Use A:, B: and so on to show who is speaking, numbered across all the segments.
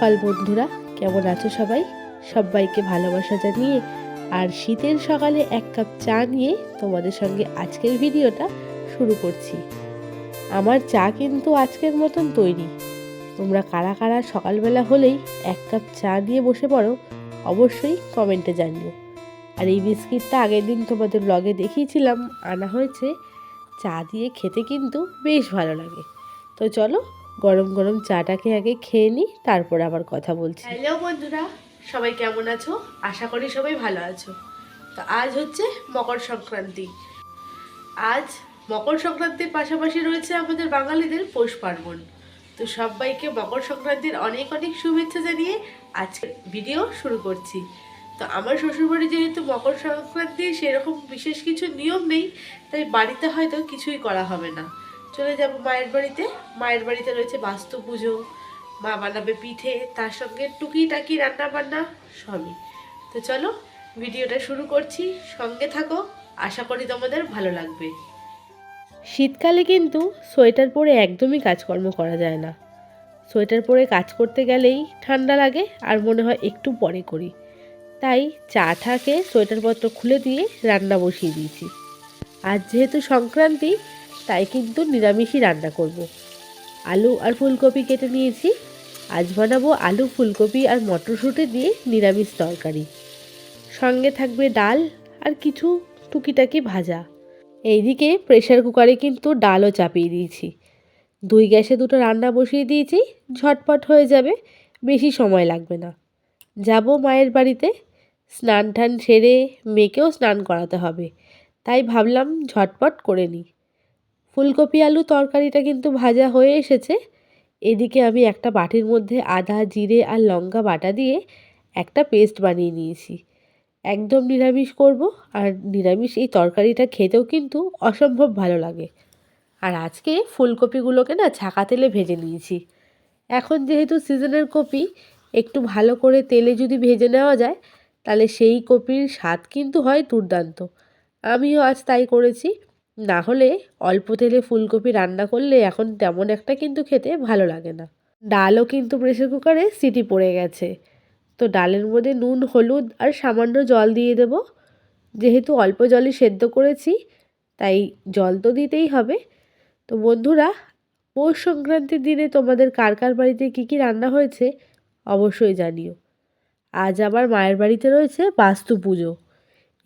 A: সকাল বন্ধুরা, কেমন আছো সবাই? সবাইকে ভালোবাসা জানিয়ে আর শীতের সকালে এক কাপ চা নিয়ে তোমাদের সঙ্গে আজকের ভিডিওটা শুরু করছি। আমার চা কিন্তু আজকের মতন তৈরি। তোমরা কারা কারা সকালবেলা হলেই এক কাপ চা নিয়ে বসে পড়ো অবশ্যই কমেন্টে জানিও। আর এই বিস্কিটটা আগের দিন তোমাদের ব্লগে দেখিয়েছিলাম, আনা হয়েছে। চা দিয়ে খেতে কিন্তু বেশ ভালো লাগে। তো চলো গরম গরম চাটাকে আগে খেয়ে নিই, তারপর আবার কথা বলছি। হ্যালো বন্ধুরা, সবাই কেমন আছো? আশা করি সবাই ভালো আছো। তো আজ হচ্ছে মকর সংক্রান্তি। আজ মকর সংক্রান্তির পাশাপাশি রয়েছে আমাদের বাঙালিদের পৌষ পার্বণ। তো সবাইকে মকর সংক্রান্তির অনেক অনেক শুভেচ্ছা জানিয়ে আজকে ভিডিও শুরু করছি। তো আমার শ্বশুরবাড়ি যেহেতু মকর সংক্রান্তি সেরকম বিশেষ কিছু নিয়ম নেই, তাই বাড়িতে হয়তো কিছুই করা হবে না। চলে যাব মায়ের বাড়িতে। মায়ের বাড়িতে রয়েছে বাস্তু পুজো, মা বানাবে পিঠে, তার সঙ্গে টুকিটাকি রান্না বান্না সবই। তো চলো ভিডিওটা শুরু করছি, সঙ্গে থাকো, আশা করি তোমাদের ভালো লাগবে। শীতকালে কিন্তু সোয়েটার পরে একদমই কাজকর্ম করা যায় না। সোয়েটার পরে কাজ করতে গেলেই ঠান্ডা লাগে আর মনে হয় একটু পরে করি। তাই চাটাকে সোয়েটারপত্র খুলে দিয়ে রান্না বসিয়ে দিয়েছি। আজ যেহেতু সংক্রান্তি, তাই কিন্তু নিরামিষই রান্না করব। আলু আর ফুলকপি কেটে নিয়েছি। আজ বানাবো আলু, ফুলকপি আর মটরশুঁটি দিয়ে নিরামিষ তরকারি। সঙ্গে থাকবে ডাল আর কিছু টুকিটাকি ভাজা। এইদিকে প্রেসার কুকারে কিন্তু ডালও চাপিয়ে দিয়েছি। 2 গ্যাসে 2টো রান্না বসিয়ে দিয়েছি, ঝটপট হয়ে যাবে, বেশি সময় লাগবে না। যাব মায়ের বাড়িতে, স্নান টান সেরে মেয়েকেও স্নান করাতে হবে, তাই ভাবলাম ঝটপট করে নিই। ফুলকপি আলু তরকারিটা কিন্তু ভাজা হয়ে এসেছে। এদিকে আমি একটা বাটির মধ্যে আদা, জিরে আর লঙ্কা বাটা দিয়ে একটা পেস্ট বানিয়ে নিয়েছি। একদম নিরামিষ করব, আর নিরামিষ এই তরকারিটা খেতেও কিন্তু অসম্ভব ভালো লাগে। আর আজকে ফুলকপিগুলোকে না ছাকা তেলে ভেজে নিয়েছি। এখন যেহেতু সিজনের কপি, একটু ভালো করে তেলে যদি ভেজে নেওয়া যায় তাহলে সেই কপির স্বাদ কিন্তু হয় দুর্দান্ত। আমিও আজ তাই করেছি। না হলে অল্প তেলে ফুলকপি রান্না করলে এখন তেমন একটা কিন্তু খেতে ভালো লাগে না। ডালও কিন্তু প্রেসার কুকারে সিটি পড়ে গেছে। তো ডালের মধ্যে নুন, হলুদ আর সামান্য জল দিয়ে দেব। যেহেতু অল্প জলে সেদ্ধ করেছি, তাই জল তো দিতেই হবে। তো বন্ধুরা, পৌষ সংক্রান্তির দিনে তোমাদের কার কার বাড়িতে কী কী রান্না হয়েছে অবশ্যই জানিও। আজ আবার মায়ের বাড়িতে রয়েছে বাস্তু পুজো।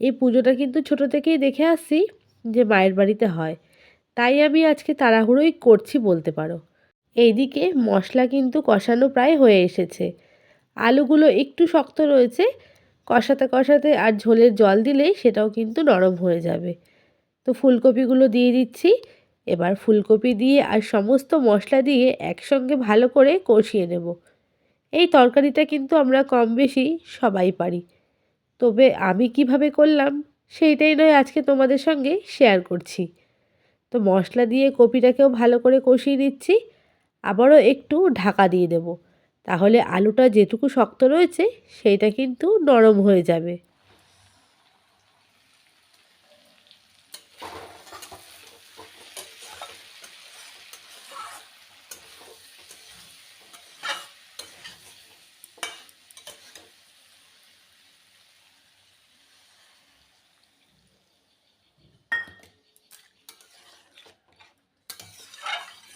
A: এই পুজোটা কিন্তু ছোট থেকেই দেখে আসছি যে মায়ের বাড়িতে হয়, তাই আমি আজকে তাড়াহুড়োই করছি বলতে পারো। এইদিকে মশলা কিন্তু কষানো প্রায় হয়ে এসেছে। আলুগুলো একটু শক্ত রয়েছে, কষাতে কষাতে আর ঝোলের জল দিলেই সেটাও কিন্তু নরম হয়ে যাবে। তো ফুলকপিগুলো দিয়ে দিচ্ছি। এবার ফুলকপি দিয়ে আর সমস্ত মশলা দিয়ে একসঙ্গে ভালো করে কষিয়ে নেব। এই তরকারিটা কিন্তু আমরা কম বেশি সবাই পারি, তবে আমি কিভাবে করলাম সেইটাই নয় আজকে তোমাদের সঙ্গে শেয়ার করছি। তো মশলা দিয়ে কপিটাকেও ভালো করে কষিয়ে নিচ্ছি। আবারও একটু ঢাকা দিয়ে দেব, তাহলে আলুটা যেটুকু শক্ত রয়েছে সেইটা কিন্তু নরম হয়ে যাবে।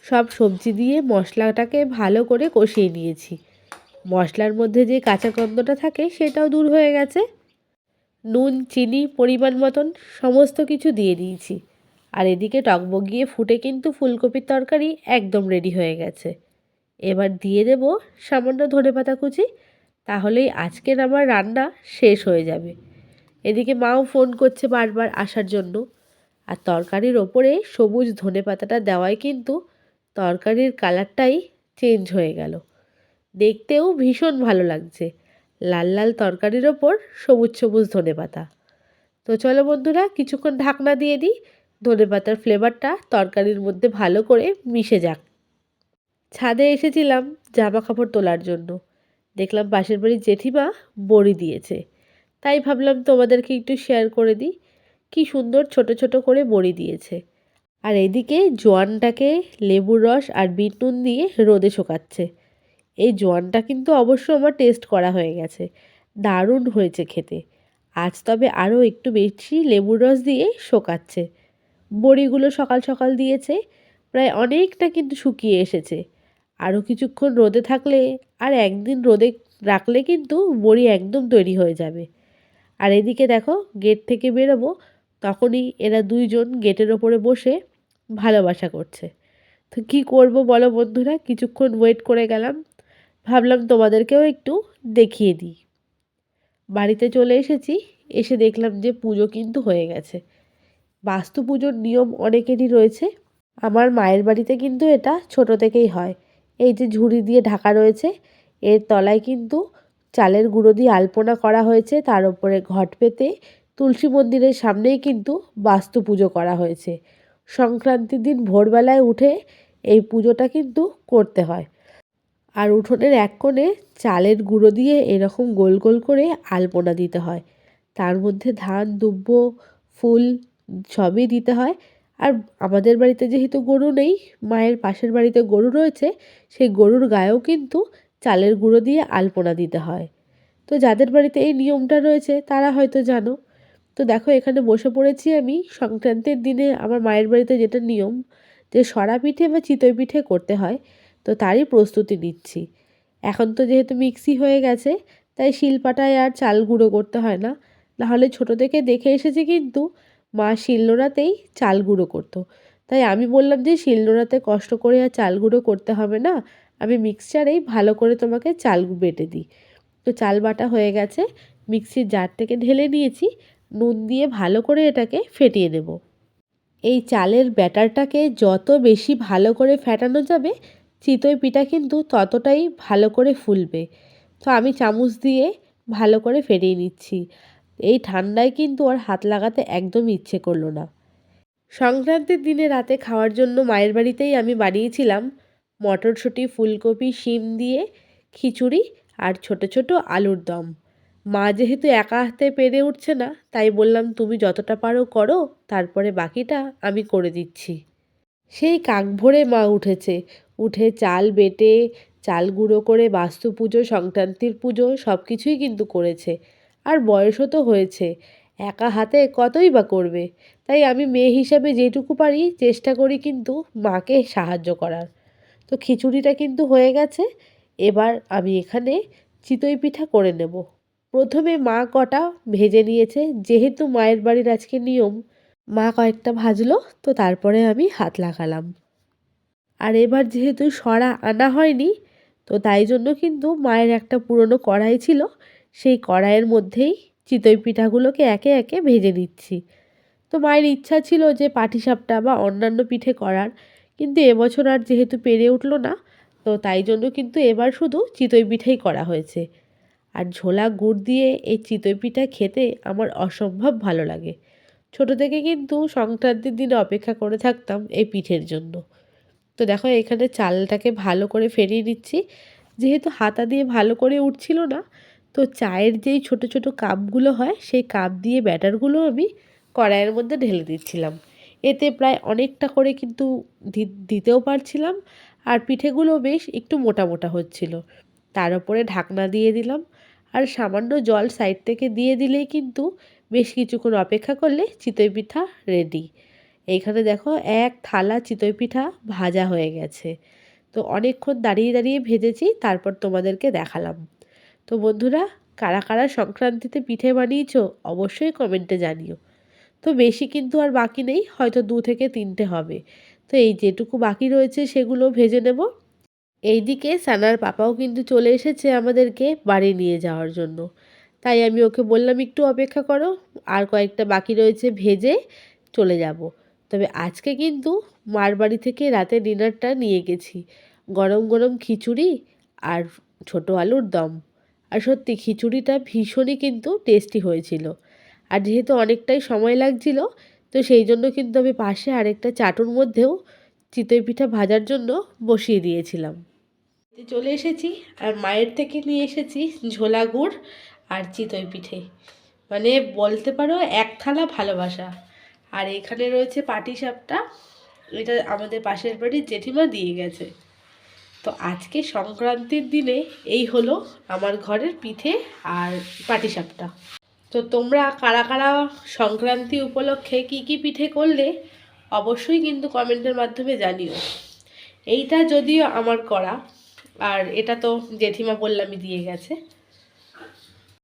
A: সব সবজি দিয়ে মশলাটাকে ভালো করে কষিয়ে নিয়েছি। মশলার মধ্যে যে কাঁচা গন্ধটা থাকে সেটাও দূর হয়ে গেছে। নুন, চিনি পরিমাণ মতন সমস্ত কিছু দিয়ে দিয়েছি। আর এদিকে টকবগিয়ে ফুটে কিন্তু ফুলকপির তরকারি একদম রেডি হয়ে গেছে। এবার দিয়ে দেব সামান্য ধনেপাতা কুচি, তাহলেই আজকের আমার রান্না শেষ হয়ে যাবে। এদিকে মাও ফোন করছে বারবার আসার জন্য। আর তরকারির ওপরে সবুজ ধনেপাতাটা দেওয়ায় কিন্তু তরকারির কালারটাই চেঞ্জ হয়ে গেল। দেখতেও ভীষণ ভালো লাগছে, লাল লাল তরকারির ওপর সবুজ সবুজ ধনেপাতা। তো চলো বন্ধুরা, কিছুক্ষণ ঢাকনা দিয়ে দিই, ধনেপাতার ফ্লেভারটা তরকারির মধ্যে ভালো করে মিশে যাক। ছাদে এসেছিলাম জামা কাপড় তোলার জন্য, দেখলাম পাশের বাড়ির জেঠিমা বড়ি দিয়েছে, তাই ভাবলাম তোমাদেরকে একটু শেয়ার করে দিই। কি সুন্দর ছোট ছোট করে বড়ি দিয়েছে। আর এদিকে জোয়ানটাকে লেবুর রস আর বিট নুন দিয়ে রোদে শুকাচ্ছে। এই জোয়ানটা কিন্তু অবশ্য আমার টেস্ট করা হয়ে গেছে, দারুণ হয়েছে খেতে। আজ তবে আরও একটু বেশি লেবুর রস দিয়ে শোকাচ্ছে। বড়িগুলো সকাল সকাল দিয়েছে, প্রায় অনেকটা কিন্তু শুকিয়ে এসেছে। আরও কিছুক্ষণ রোদে থাকলে আর একদিন রোদে রাখলে কিন্তু বড়ি একদম তৈরি হয়ে যাবে। আর এদিকে দেখো গেট থেকে বেরোবো, তখনই এরা দুইজন গেটের ওপরে বসে ভালোবাসা করছে। তো কী করব বলো বন্ধুরা, কিছুক্ষণ ওয়েট করে গেলাম, ভাবলাম তোমাদেরকেও একটু দেখিয়ে দিই। বাড়িতে চলে এসেছি, এসে দেখলাম যে পুজো কিন্তু হয়ে গেছে। বাস্তু পুজোর নিয়ম অনেকেরই রয়েছে, আমার মায়ের বাড়িতে কিন্তু এটা ছোট থেকেই হয়। এই যে ঝুড়ি দিয়ে ঢাকা রয়েছে, এর তলায় কিন্তু চালের গুঁড়ো দিয়ে আলপনা করা হয়েছে, তার উপরে ঘট পেতে তুলসী মন্দিরের সামনেই কিন্তু বাস্তু পুজো করা হয়েছে। সংক্রান্তির দিন ভোরবেলায় উঠে এই পুজোটা কিন্তু করতে হয়। আর উঠোনের এক কোণে চালের গুঁড়ো দিয়ে এরকম গোল গোল করে আলপনা দিতে হয়, তার মধ্যে ধান দুব্য ফুল সবই দিতে হয়। আর আমাদের বাড়িতে যেহেতু গরু নেই, মায়ের পাশের বাড়িতে গরু রয়েছে, সেই গরুর গায়েও কিন্তু চালের গুঁড়ো দিয়ে আলপনা দিতে হয়। তো যাদের বাড়িতে এই নিয়মটা রয়েছে তারা হয়তো জানো। তো দেখো এখানে বসে পড়েছি আমি, সংক্রান্তির দিনে আমার মায়ের বাড়িতে যেটা নিয়ম যে সরা পিঠে বা চিতই পিঠে করতে হয়, তো তারই প্রস্তুতি নিচ্ছি। এখন তো যেহেতু মিক্সি হয়ে গেছে, তাই শিলপাটায় আর চাল গুঁড়ো করতে হয় না। নাহলে ছোটো থেকে দেখে এসেছি কিন্তু মা শিলনোড়াতেই চাল গুঁড়ো করতো। তাই আমি বললাম যে শিলনোড়াতে কষ্ট করে আর চাল গুঁড়ো করতে হবে না, আমি মিক্সচারেই ভালো করে তোমাকে চাল বেটে দিই। তো চাল বাটা হয়ে গেছে, মিক্সির জার থেকে ঢেলে নিয়েছি, নুন দিয়ে ভালো করে এটাকে ফেটিয়ে নেব। এই চালের ব্যাটারটাকে যত বেশি ভালো করে ফেটানো যাবে, চিতই পিঠা কিন্তু ততটাই ভালো করে ফুলবে। তো আমি চামচ দিয়ে ভালো করে ফেটিয়ে নিচ্ছি। এই ঠান্ডায় কিন্তু আর হাত লাগাতে একদম ইচ্ছে করলো না। সংক্রান্তির দিনে রাতে খাওয়ার জন্য মায়ের বাড়িতেই আমি বানিয়েছিলাম মটরশুঁটি ফুলকপি শিম দিয়ে খিচুড়ি আর ছোট ছোট আলুর দম। মা যেহেতু একা হাতে পেরে উঠছে না, তাই বললাম তুমি যতটা পারো করো, তারপরে বাকিটা আমি করে দিচ্ছি। সেই কাক ভোরে মা উঠেছে, উঠে চাল বেটে চাল গুঁড়ো করে বাস্তু পুজো সংক্রান্তির পুজো সব কিছুই কিন্তু করেছে। আর বয়সও তো হয়েছে, একা হাতে কতই বা করবে। তাই আমি মেয়ে হিসাবে যেটুকু পারি চেষ্টা করি কিন্তু মাকে সাহায্য করার। তো খিচুড়িটা কিন্তু হয়ে গেছে, এবার আমি এখানে চিতই পিঠা করে নেব। প্রথমে মা কটা ভেজে নিয়েছে, যেহেতু মায়ের বাড়ির আজকে নিয়ম মা কয়েকটা ভাজলো, তো তারপরে আমি হাত লাগালাম। আর এবার যেহেতু সরা আনা হয়নি, তো তাই জন্য কিন্তু মায়ের একটা পুরনো কড়াই ছিল, সেই কড়াইয়ের মধ্যেই চিতই পিঠাগুলোকে একে একে ভেজে নিচ্ছি। তো মায়ের ইচ্ছা ছিল যে পাটিসাপটা বা অন্যান্য পিঠে করার, কিন্তু এবছর আর যেহেতু পেরে উঠলো না, তো তাই জন্য কিন্তু এবার শুধু চিতই পিঠাই করা হয়েছে। আর ঝোলা গুড় দিয়ে এই চিতই পিঠা খেতে আমার অসম্ভব ভালো লাগে। ছোটো থেকে কিন্তু সংক্রান্তির দিনে অপেক্ষা করে থাকতাম এই পিঠের জন্য। তো দেখো এখানে চালটাকে ভালো করে ফেটিয়ে নিচ্ছি। যেহেতু হাতা দিয়ে ভালো করে উঠছিল না, তো চায়ের যেই ছোট ছোট কাপগুলো হয় সেই কাপ দিয়ে ব্যাটারগুলো আমি কড়াইয়ের মধ্যে ঢেলে দিচ্ছিলাম। এতে প্রায় অনেকটা করে কিন্তু দিতেও পারছিলাম, আর পিঠেগুলো বেশ একটু মোটা মোটা হচ্ছিল। তার উপরে ঢাকনা দিয়ে দিলাম, আর সামান্য জল সাইড থেকে দিয়ে দিলেই কিন্তু বেশ কিছুক্ষণ অপেক্ষা করলে চিতই পিঠা রেডি। এইখানে দেখো এক থালা চিতই পিঠা ভাজা হয়ে গেছে। তো অনেকক্ষণ দাঁড়িয়ে দাঁড়িয়ে ভেজেছি, তারপর তোমাদেরকে দেখালাম। তো বন্ধুরা, কারা কারা সংক্রান্তিতে পিঠে বানিয়েছো অবশ্যই কমেন্টে জানিও। তো বেশি কিন্তু আর বাকি নেই, হয়তো 2 থেকে 3টে হবে। তো এই যেটুকু বাকি রয়েছে সেগুলো ভেজে নেব। এইদিকে সানার পাপাও কিন্তু চলে এসেছে আমাদেরকে বাড়ি নিয়ে যাওয়ার জন্য। তাই আমি ওকে বললাম একটু অপেক্ষা করো, আর কয়েকটা বাকি রয়েছে ভেজে চলে যাব। তবে আজকে কিন্তু মার বাড়ি থেকে রাতে ডিনারটা নিয়ে গেছি গরম গরম খিচুড়ি আর ছোট আলুর দম। আর সত্যি খিচুড়িটা ভীষণই কিন্তু টেস্টি হয়েছিল। আর যেহেতু অনেকটাই সময় লাগছিল, তো সেই জন্য কিন্তু আমি পাশে আরেকটা চাটুর মধ্যেও চিতই পিঠা ভাজার জন্য বসিয়ে দিয়েছিলাম। চলে এসেছি, আর মায়ের থেকে নিয়ে এসেছি ঝোলা গুড় আর চিতই পিঠে, মানে বলতে পারো এক থালা ভালোবাসা। আর এখানে রয়েছে পাটিসাপটা, এটা আমাদের পাশের বাড়ির জেঠিমা দিয়ে গেছে। তো আজকে সংক্রান্তির দিনে এই হলো আমার ঘরের পিঠে আর পাটিসাপটা। তো তোমরা কারা কারা সংক্রান্তি উপলক্ষে কি কি পিঠে করলে অবশ্যই কিন্তু কমেন্টের মাধ্যমে জানিও। এইটা যদিও আমার করা, আর এটা তো জেঠিমা বললামই দিয়ে গেছে।